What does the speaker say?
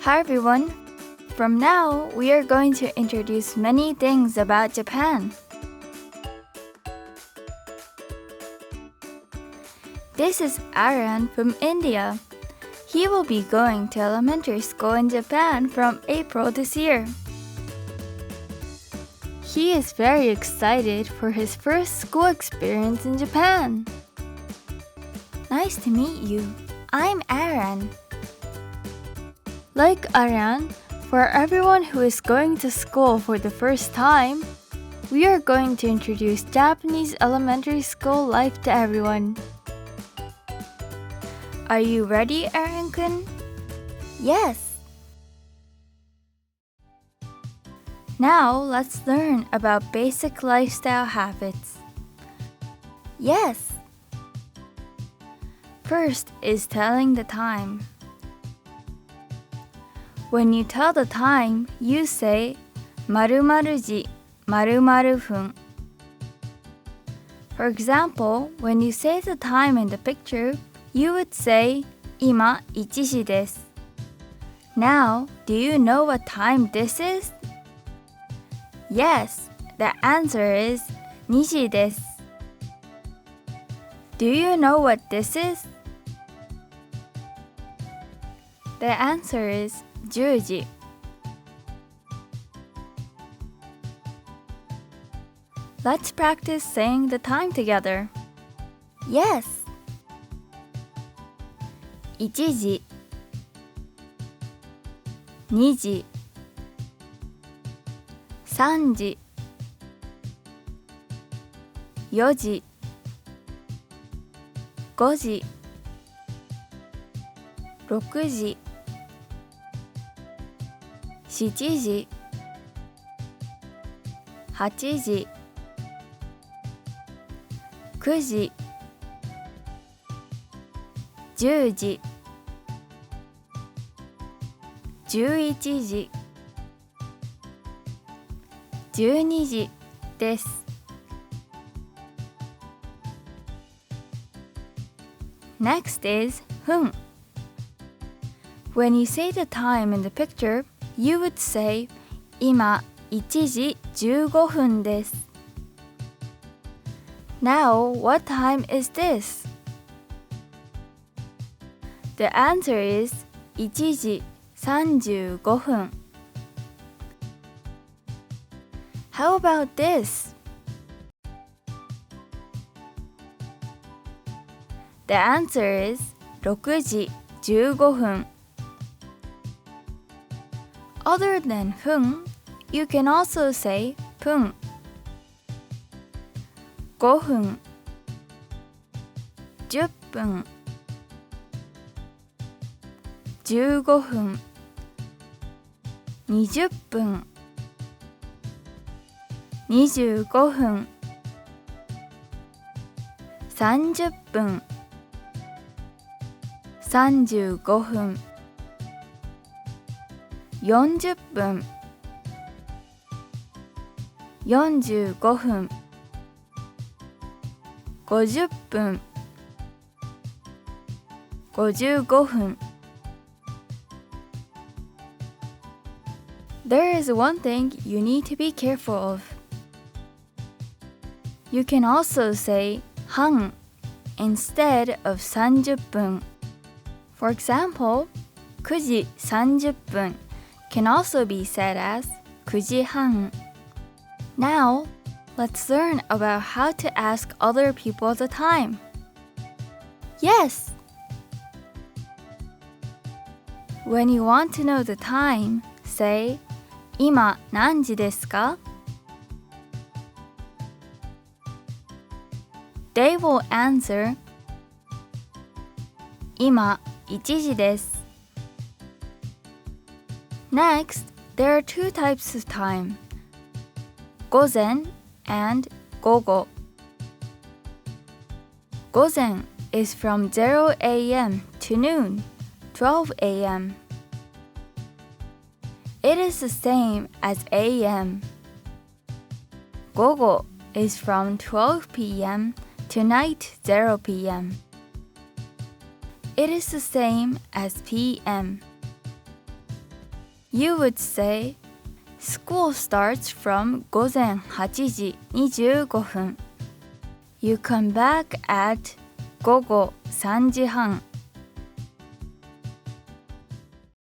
Hi everyone! From now, we are going to introduce many things about Japan. This is Aaron from India. He will be going to elementary school in Japan from April this year. He is very excited for his first school experience in Japan. Nice to meet you. I'm Aaron. Like Aaron, for everyone who is going to school for the first time, we are going to introduce Japanese elementary school life to everyone. Are you ready, Aaron-kun? Yes! Now, let's learn about basic lifestyle habits. Yes! First is telling the time. When you tell the time, you say 〇〇時、〇〇分. For example, when you say the time in the picture, you would say 今1時です. Now, do you know what time this is? Yes, the answer is 2時です. Do you know what this is? The answer is 10時. Let's practice saying the time together. Yes! 1時、2時、3時、4時、5時、6時、7時、8時、9時、10時、11時、12時です。Next is 分. When you say the time in the picture, you would say 今1時15分です. Now, what time is this? The answer is 1時35分. How about this? The answer is 6時15分. Other than 分, you can also say 分. 5分、10分、15分、20分、25分、30分、35分、40分、45分、50分、55分. There is one thing you need to be careful of. You can also say 半 instead of 30分. For example, 9時30分 can also be said as 9時半. Now, let's learn about how to ask other people the time. Yes! When you want to know the time, say 今何時ですか? They will answer 今1時です. Next, there are two types of time. 午前 and 午後. 午前 is from 0 a.m. to noon, 12 a.m. It is the same as a.m. 午後 is from 12 p.m. to night 0 p.m. It is the same as p.m. You would say, School starts from 午前8時25分. You come back at 午後3時半.